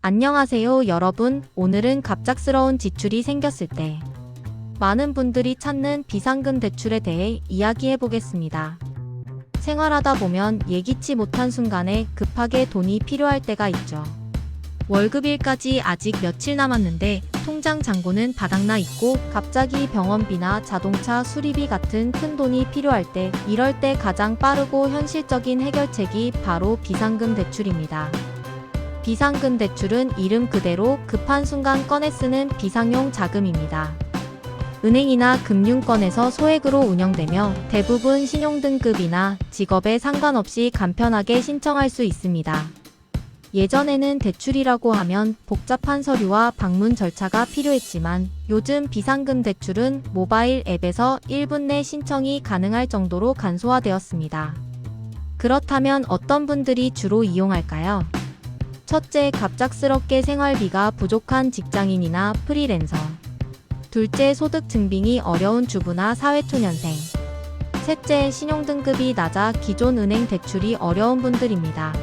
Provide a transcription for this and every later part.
안녕하세요, 여러분. 오늘은 갑작스러운 지출이 생겼을 때 많은 분들이 찾는 비상금 대출에 대해 이야기해 보겠습니다. 생활하다 보면 예기치 못한 순간에 급하게 돈이 필요할 때가 있죠. 월급일까지 아직 며칠 남았는데 통장 잔고는 바닥나 있고 갑자기 병원비나 자동차 수리비 같은 큰 돈이 필요할 때, 이럴 때 가장 빠르고 현실적인 해결책이 바로 비상금 대출입니다. 비상금 대출은 이름 그대로 급한 순간 꺼내 쓰는 비상용 자금입니다. 은행이나 금융권에서 소액으로 운영되며 대부분 신용등급이나 직업에 상관없이 간편하게 신청할 수 있습니다. 예전에는 대출이라고 하면 복잡한 서류와 방문 절차가 필요했지만 요즘 비상금 대출은 모바일 앱에서 1분 내 신청이 가능할 정도로 간소화되었습니다. 그렇다면 어떤 분들이 주로 이용할까요? 첫째, 갑작스럽게 생활비가 부족한 직장인이나 프리랜서. 둘째, 소득 증빙이 어려운 주부나 사회초년생. 셋째, 신용등급이 낮아 기존 은행 대출이 어려운 분들입니다.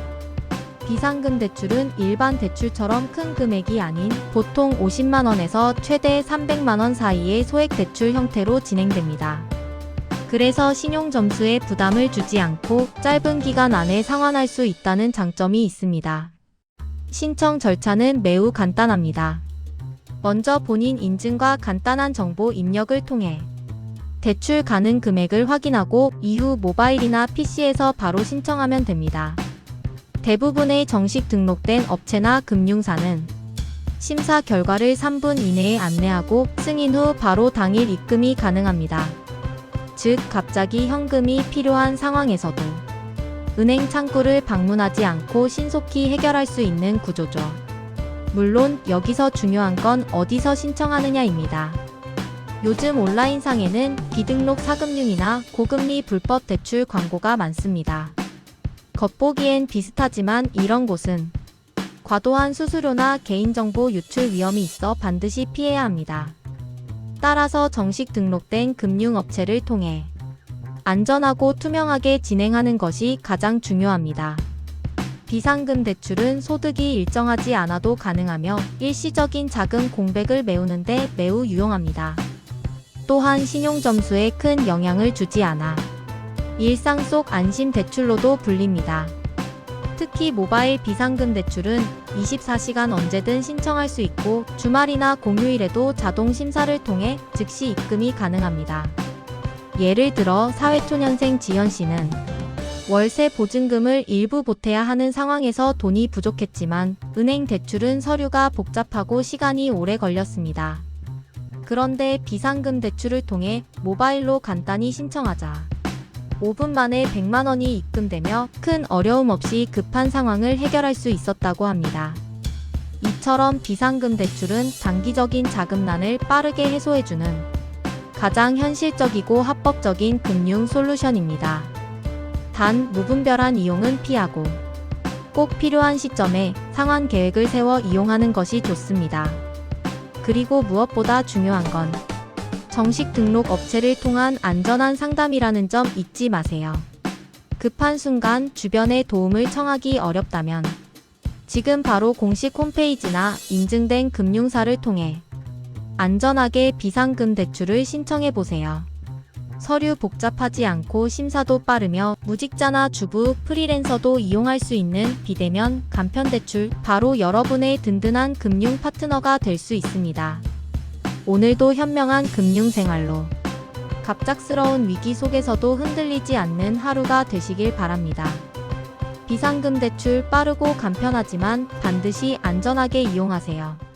비상금 대출은 일반 대출처럼 큰 금액이 아닌 보통 50만원에서 최대 300만원 사이의 소액 대출 형태로 진행됩니다. 그래서 신용 점수에 부담을 주지 않고 짧은 기간 안에 상환할 수 있다는 장점이 있습니다. 신청 절차는 매우 간단합니다. 먼저 본인 인증과 간단한 정보 입력을 통해 대출 가능 금액을 확인하고 이후 모바일이나 PC에서 바로 신청하면 됩니다. 대부분의 정식 등록된 업체나 금융사는 심사 결과를 3분 이내에 안내하고 승인 후 바로 당일 입금이 가능합니다. 즉, 갑자기 현금이 필요한 상황에서도 은행 창구를 방문하지 않고 신속히 해결할 수 있는 구조죠. 물론 여기서 중요한 건 어디서 신청하느냐입니다. 요즘 온라인상에는 비등록 사금융이나 고금리 불법 대출 광고가 많습니다. 겉보기엔 비슷하지만 이런 곳은 과도한 수수료나 개인정보 유출 위험이 있어 반드시 피해야 합니다. 따라서 정식 등록된 금융업체를 통해 안전하고 투명하게 진행하는 것이 가장 중요합니다. 비상금 대출은 소득이 일정하지 않아도 가능하며 일시적인 자금 공백을 메우는 데 매우 유용합니다. 또한 신용 점수에 큰 영향을 주지 않아 일상 속 안심 대출로도 불립니다. 특히 모바일 비상금 대출은 24시간 언제든 신청할 수 있고 주말이나 공휴일에도 자동 심사를 통해 즉시 입금이 가능합니다. 예를 들어 사회초년생 지현 씨는 월세 보증금을 일부 보태야 하는 상황에서 돈이 부족했지만 은행 대출은 서류가 복잡하고 시간이 오래 걸렸습니다. 그런데 비상금 대출을 통해 모바일로 간단히 신청하자 5분 만에 100만 원이 입금되며 큰 어려움 없이 급한 상황을 해결할 수 있었다고 합니다. 이처럼 비상금 대출은 단기적인 자금난을 빠르게 해소해주는 가장 현실적이고 합법적인 금융 솔루션입니다. 단, 무분별한 이용은 피하고 꼭 필요한 시점에 상환 계획을 세워 이용하는 것이 좋습니다. 그리고 무엇보다 중요한 건 정식 등록 업체를 통한 안전한 상담이라는 점 잊지 마세요. 급한 순간 주변의 도움을 청하기 어렵다면 지금 바로 공식 홈페이지나 인증된 금융사를 통해 안전하게 비상금 대출을 신청해보세요. 서류 복잡하지 않고 심사도 빠르며 무직자나 주부, 프리랜서도 이용할 수 있는 비대면 간편 대출, 바로 여러분의 든든한 금융 파트너가 될 수 있습니다. 오늘도 현명한 금융 생활로 갑작스러운 위기 속에서도 흔들리지 않는 하루가 되시길 바랍니다. 비상금 대출 빠르고 간편하지만 반드시 안전하게 이용하세요.